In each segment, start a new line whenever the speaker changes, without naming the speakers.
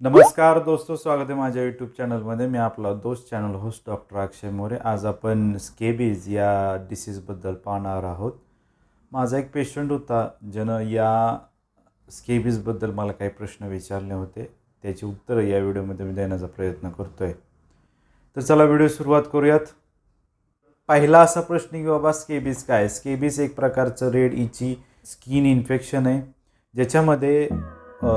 नमस्कार दोस्तों, स्वागत आहे माझ्या यूट्यूब चॅनलमध्ये. मी आपला दोस्त चॅनल होस्ट डॉक्टर अक्षय मोरे. आज आपण स्केबीज या डिसीजबद्दल पाहणार आहोत. माझा एक पेशंट होता ज्यानं या स्केबीजबद्दल मला काही प्रश्न विचारले होते. त्याची उत्तरं या व्हिडिओमध्ये मी देण्याचा प्रयत्न करतो आहे. तर चला व्हिडिओ सुरुवात करूयात. पहिला असा प्रश्न की बाबा स्केबीज काय? स्केबीज एक प्रकारचं रेड इची स्किन इन्फेक्शन आहे ज्याच्यामध्ये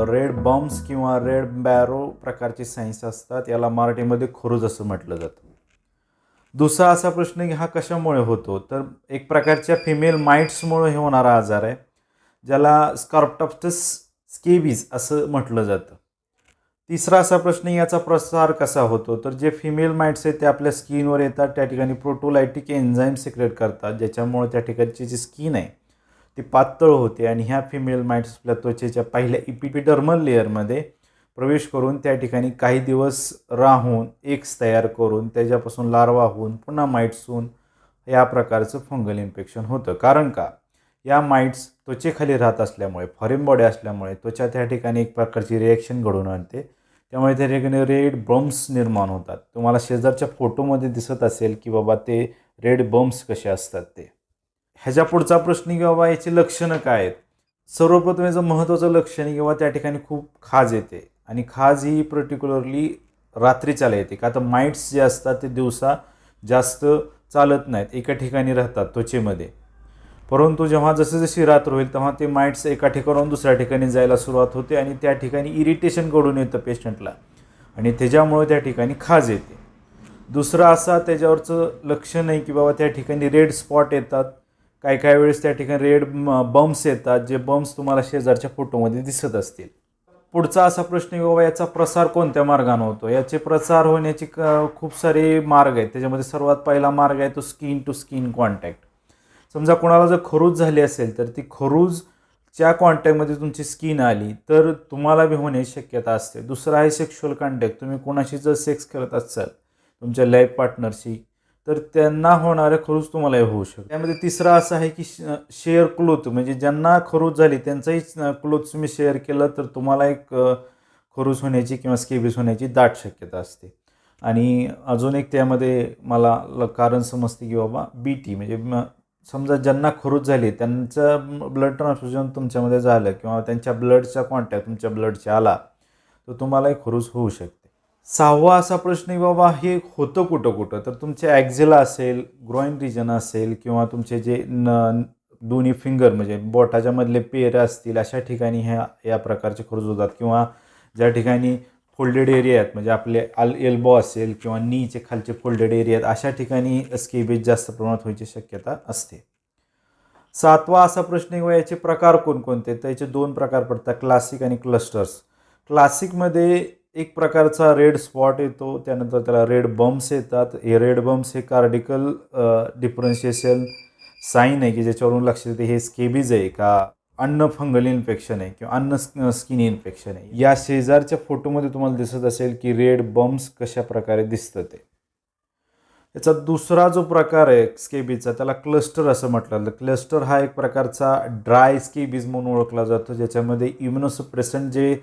रेड बम्स किंवा रेड बॅरो प्रकारचे सायन्स असतात. याला मराठीमध्ये खुरूज असं म्हटलं जातं. दुसरा असा प्रश्न की हा कशामुळे होतो? तर एक प्रकारच्या फिमेल माइट्समुळे हे होणारा आजार आहे ज्याला स्कॉर्प्टॉप्टस स्केबीज असं म्हटलं जातं. तिसरा असा प्रश्न याचा प्रसार कसा होतो? तर जे फिमेल माइट्स आहेत ते आपल्या स्किनवर येतात, त्या ठिकाणी प्रोटोलायटिक एन्झाईम सिक्रेट करतात ज्याच्यामुळे त्या ठिकाणची जी स्किन आहे ती पातळ होते आणि ह्या फिमेल माइट्स आपल्या त्वचेच्या पहिल्या इपिडर्मल लेअरमध्ये प्रवेश करून त्या ठिकाणी काही दिवस राहून एग्स तयार करून त्याच्यापासून लार्वा होऊन पुन्हा माइट्स होऊन या प्रकारचं फंगल इन्फेक्शन होतं. कारण का? या माइट्स त्वचेखाली राहत असल्यामुळे, फॉरेन बॉडी असल्यामुळे त्वचा त्या ठिकाणी एक प्रकारची रिॲक्शन घडवून आणते. त्यामुळे त्या ठिकाणी रेड बम्स निर्माण होतात. तुम्हाला शेजारच्या फोटोमध्ये दिसत असेल की बाबा ते रेड बम्स कसे असतात ते. ह्याच्या पुढचा प्रश्न की बाबा याची लक्षणं काय आहेत? सर्वप्रथम याचं महत्त्वाचं लक्षण किंवा त्या ठिकाणी खूप खाज येते आणि खाज ही पर्टिक्युलरली रात्रीच्याला येते. का तर माइट्स जे असतात ते दिवसा जास्त चालत नाहीत, एका ठिकाणी राहतात त्वचेमध्ये. परंतु जेव्हा जशी रात्र होईल तेव्हा ते माइट्स एका ठिकाणाहून दुसऱ्या ठिकाणी जायला सुरुवात होते आणि त्या ठिकाणी इरिटेशन घडून येतं पेशंटला आणि त्याच्यामुळे त्या ठिकाणी खाज येते. दुसरं असा त्याच्यावरचं लक्षण आहे की बाबा त्या ठिकाणी रेड स्पॉट येतात. काही वेळेस त्या ठिकाणी रेड बम्स येतात, जे बम्स तुम्हाला शेजारच्या फोटोमध्ये दिसत असतील. पुढचा असा प्रश्न की बाबा याचा प्रसार कोणत्या मार्गाने होतो? याचे प्रसार होण्याचे खूप सारे मार्ग आहेत. त्याच्यामध्ये सर्वात पहिला मार्ग आहे तो स्किन टू स्किन कॉन्टॅक्ट. समजा कोणाला जर खरूज झाली असेल तर ती खरूजच्या कॉन्टॅक्टमध्ये तुमची स्किन आली तर तुम्हाला बी होण्याची शक्यता असते. दुसरा आहे सेक्शुअल कॉन्टॅक्ट. तुम्ही कोणाशी जर सेक्स करत असाल तुमच्या लाईफ पार्टनरशी तर त्यांना होणारे खरूज तुम्हालाही होऊ शकतो. त्यामध्ये तिसरा असा आहे की शेअर क्लोथ, म्हणजे ज्यांना खरूज झाली त्यांचाही क्लोथ तुम्ही शेअर केलं तर तुम्हाला एक खरूज होण्याची किंवा स्केबीज होण्याची दाट शक्यता असते. आणि अजून एक त्यामध्ये मला कारण समजते की बाबा बीटी, म्हणजे समजा ज्यांना खरूज झाली त्यांचं ब्लड ट्रान्सफ्युजन तुमच्यामध्ये झालं किंवा त्यांच्या ब्लडचा कॉन्टॅक्ट तुमच्या ब्लडचा आला तर तुम्हाला एक खरूज होऊ शकते. सहावा असा प्रश्न आहे बाबा हे होतं कुठं कुठं? तर तुमचे ॲक्झिला असेल, ग्रॉइन रिजन असेल किंवा तुमचे जे दोन्ही फिंगर म्हणजे बोटाच्या मधले पेर असतील अशा ठिकाणी या प्रकारचे खरूज होतात. किंवा ज्या ठिकाणी फोल्डेड एरिया आहेत म्हणजे आपले एल्बो असेल किंवा नीचे खालचे फोल्डेड एरिया आहेत अशा ठिकाणी स्केबीज जास्त प्रमाणात व्हायची शक्यता असते. सातवा असा प्रश्न आहे याचे प्रकार कोणकोणते? तर याचे दोन प्रकार पडतात, क्लासिक आणि क्लस्टर्स. क्लासिकमध्ये एक प्रकारचा रेड स्पॉट येतो, त्यानंतर त्याला रेड बम्स येतात. हे रेड बम्स हे कार्डिकल डिफरन्शिएशन साईन आहे की ज्याच्यावरून लक्षात येते हे स्केबीज आहे का अन्न फंगल इन्फेक्शन आहे किंवा अन्न स्किन इन्फेक्शन आहे. या शेजारच्या फोटोमध्ये तुम्हाला दिसत असेल की रेड बम्स कशा प्रकारे दिसतं ते. याचा दुसरा जो प्रकार आहे स्केबीजचा त्याला क्लस्टर असं म्हटलं जातं. क्लस्टर हा एक प्रकारचा ड्राय स्केबीज म्हणून ओळखला जातो ज्याच्यामध्ये इम्युनोसप्रेसंट जे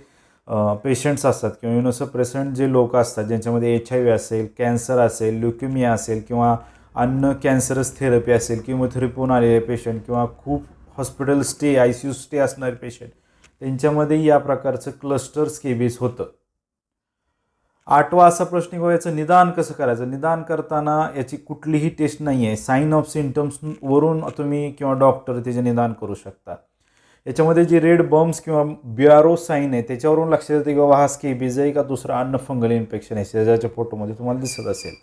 पेशंट्स असतात किंवा इम्युनोसप्रेसंट जे लोक असतात ज्यांच्यामध्ये HIV असेल, कॅन्सर असेल, ल्युकेमिया असेल किंवा अन्न कॅन्सरस थेरपी असेल, किमोथेरपीहून आलेले पेशंट किंवा खूप हॉस्पिटल स्टे ICU स्टे असणारे पेशंट त्यांच्यामध्ये या प्रकारचं क्लस्टर स्केबीज होतं. आठवा असा प्रश्न किंवा याचं निदान कसं करायचं? निदान करताना याची कुठलीही टेस्ट नाही आहे. साईन ऑफ सिम्पटम्सवरून तुम्ही किंवा डॉक्टर त्याचे निदान करू शकता. याच्यामध्ये जे रेड बम्स किंवा ब्यारो साईन आहे त्याच्यावरून लक्षात येते की बाबा हा स्केबीज आहे का दुसरा अन्न फंगल इन्फेक्शन आहे, शेजारच्या फोटोमध्ये तुम्हाला दिसत असेल.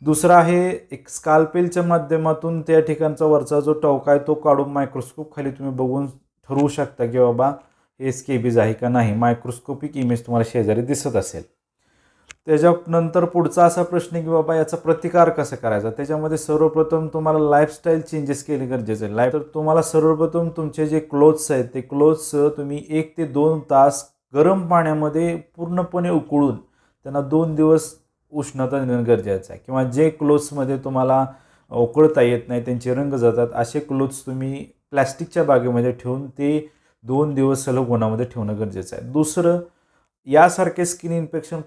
दुसरा आहे एक स्काल्पेलच्या माध्यमातून त्या ठिकाणचा वरचा जो टवका आहे तो काढून मायक्रोस्कोप खाली तुम्ही बघून ठरवू शकता की बाबा हे स्केबीज आहे का नाही. मायक्रोस्कोपिक इमेज तुम्हाला शेजारी दिसत असेल. त्याच्यानंतर पुढचा असा प्रश्न की बाबा याचा प्रतिकार कसा करायचा? त्याच्यामध्ये सर्वप्रथम तुम्हाला लाईफस्टाईल चेंजेस केले गरजेचे आहे. तर तुम्हाला सर्वप्रथम तुमचे जे क्लोथ्स आहेत ते क्लोथ्स तुम्ही 1 ते 2 तास गरम पाण्यामध्ये पूर्णपणे उकळून त्यांना 2 दिवस उष्णता देणं गरजेचं आहे. किंवा जे क्लोथ्समध्ये तुम्हाला उकळता येत नाही, त्यांचे रंग जातात, असे क्लोथ्स तुम्ही प्लॅस्टिकच्या बागेमध्ये ठेवून ते 2 दिवस सलग उन्हामध्ये ठेवणं गरजेचं आहे. दुसरं यासारखे स्किन इन्फेक्शन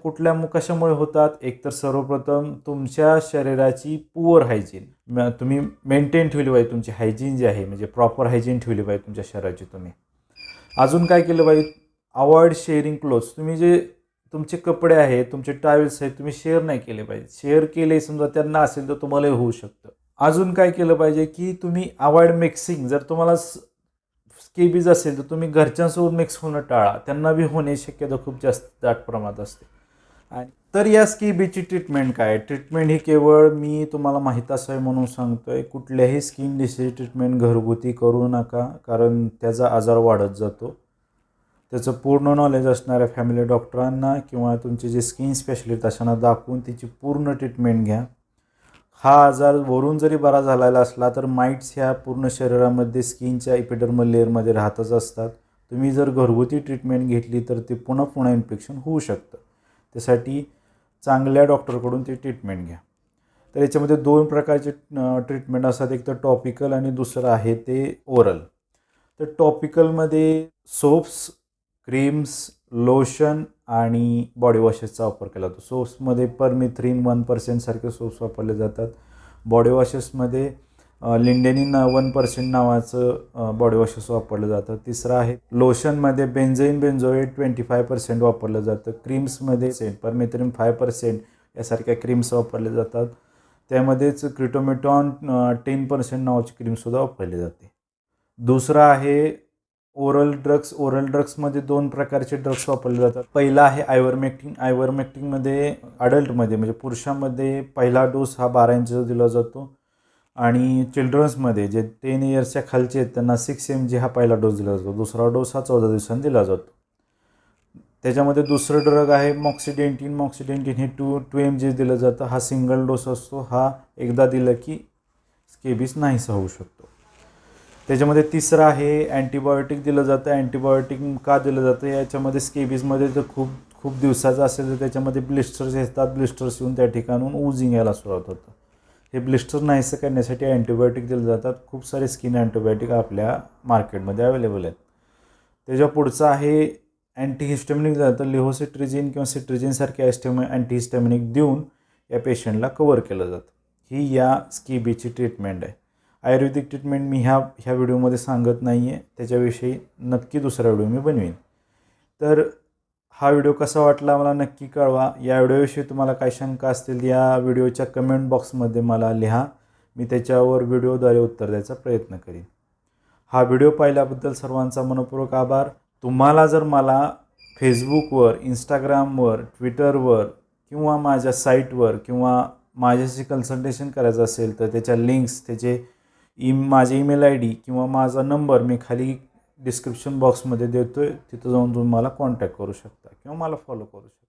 कशामुळे होतात? एकतर सर्वप्रथम तुमच्या शरीराची पुअर हायजीन तुम्ही मेंटेन ठेवली पाहिजे. तुमची हायजीन जी आहे म्हणजे प्रॉपर हायजीन ठेवली पाहिजे तुमच्या शरीराची तुम्ही. अजून काय केलं पाहिजे? Avoid sharing clothes. तुम्ही जे तुमचे कपडे आहेत, तुमचे टॉवेल्स आहेत, तुम्ही शेअर नाही केले पाहिजे. शेअर केले समजा त्यांना असेल तर तुम्हालाही होऊ शकतं. अजून काय केलं पाहिजे की तुम्ही अवॉइड मिक्सिंग. जर तुम्हाला स्केबीज असेल तर तुम्ही घरच्यांसोबत मिक्स होणं टाळा. त्यांना बी होण्याची शक्यता खूप जास्त दाट प्रमाणात असते. आणि तर या स्केबीची ट्रीटमेंट काय? ट्रीटमेंट ही केवळ मी तुम्हाला माहीत असावी म्हणून सांगतोय. कुठल्याही स्किन डिसीज ट्रीटमेंट घरगुती करू नका, कारण त्याचा आजार वाढत जातो. त्याचं पूर्ण नॉलेज असणाऱ्या फॅमिली डॉक्टरांना किंवा तुमचे जे स्किन स्पेशलिस्ट अशांना दाखवून तिची पूर्ण ट्रीटमेंट घ्या. हा आजार वरून जरी बरा झालेला असला तर माइट्स ह्या पूर्ण शरीरामध्ये स्किनच्या एपिडर्मल लेअरमध्ये राहतच असतात. तुम्ही जर घरगुती ट्रीटमेंट घेतली तर ते पुन्हा इन्फेक्शन होऊ शकतं. त्यासाठी चांगल्या डॉक्टरकडून ती ट्रीटमेंट घ्या. तर याच्यामध्ये 2 प्रकारचे ट्रीटमेंट असतात. एक तर टॉपिकल आणि दुसरं आहे ते ओरल. तर टॉपिकलमध्ये सोप्स, क्रीम्स, लोशन आणि बॉडी वॉशेसचा वापर केला जातो. सोप्समध्ये परमिथ्रिन 1% सारखे सोप्स वापरले जातात. बॉडी वॉशेसमध्ये लिंडेनिन 1% नावाचं बॉडी वॉशेस वापरलं जातं. तिसरं आहे लोशनमध्ये बेंझोइन बेंझोएट 25% वापरलं जातं. क्रीम्समध्ये परमिथ्रिन 5% यासारख्या क्रीम्स वापरले जातात. त्यामध्येच क्रिटोमेटॉन 10% नावाची क्रीमसुद्धा वापरली जाते. दुसरं आहे ओरल ड्रग्स. ओरल ड्रग्समध्ये 2 प्रकारचे ड्रग्स वापरले जातात. पहिला आहे आयव्हरमेक्टिन. आयव्हरमेक्टिनमध्ये अडल्टमध्ये म्हणजे पुरुषांमध्ये पहिला डोस हा 12 इंचचा दिला जातो आणि चिल्ड्रन्समध्ये जे 10 इयर्सच्या खालचे आहेत त्यांना 6 mg हा पहिला डोस दिला जातो. दुसरा डोस हा 14 दिवसांनी दिला जातो. त्याच्यामध्ये दुसरं ड्रग आहे मॉक्सिडेंटिन. मॉक्सिडेंटिन हे 2 mg दिलं जातं. हा सिंगल डोस असतो. हा एकदा दिलं की स्केबीज नाहीसा होऊ शकतो. त्याच्यामध्ये तिसरं आहे अँटीबायोटिक दिलं जातं. अँटीबायोटिक का दिलं जातं? याच्यामध्ये स्केबीजमध्ये जर खूप दिवसाचं असेल तर त्याच्यामध्ये ब्लिस्टर्स येतात. ब्लिस्टर्स येऊन त्या ठिकाणून ऊजिंग यायला सुरुवात होतं. हे ब्लिस्टर नाहीसं करण्यासाठी अँटीबायोटिक दिले जातात. खूप सारे स्किन अँटीबायोटिक आपल्या मार्केटमध्ये अवेलेबल आहेत. त्याच्या पुढचं आहे अँटीहिस्टॅमिनिक जातं. लिव्होसिट्रिजिन किंवा सिट्रिजिनसारखे अँटीहिस्टॅमिनिक देऊन या पेशंटला कव्हर केलं जातं. ही या स्केबीची ट्रीटमेंट आहे. आयुर्वेदिक ट्रीटमेंट मी ह्या व्हिडिओमध्ये सांगत नाही आहे. त्याच्याविषयी नक्की दुसरा व्हिडिओ मी बनवीन. तर हा व्हिडिओ कसा वाटला मला नक्की कळवा. या व्हिडिओविषयी तुम्हाला काही शंका असतील या व्हिडिओच्या कमेंट बॉक्समध्ये मला लिहा. मी त्याच्यावर व्हिडिओद्वारे उत्तर द्यायचा प्रयत्न करीन. हा व्हिडिओ पाहिल्याबद्दल सर्वांचा मनःपूर्वक आभार. तुम्हाला जर मला फेसबुकवर, इंस्टाग्रामवर, ट्विटरवर किंवा माझ्या साईटवर किंवा माझ्याशी कन्सल्टेशन करायचं असेल तर त्याच्या लिंक्स, माझे ईमेल ID किंवा माझा नंबर मी खाली डिस्क्रिप्शन बॉक्समध्ये देतो आहे. तिथं जाऊन तुम्ही मला कॉन्टॅक्ट करू शकता किंवा मला फॉलो करू शकता.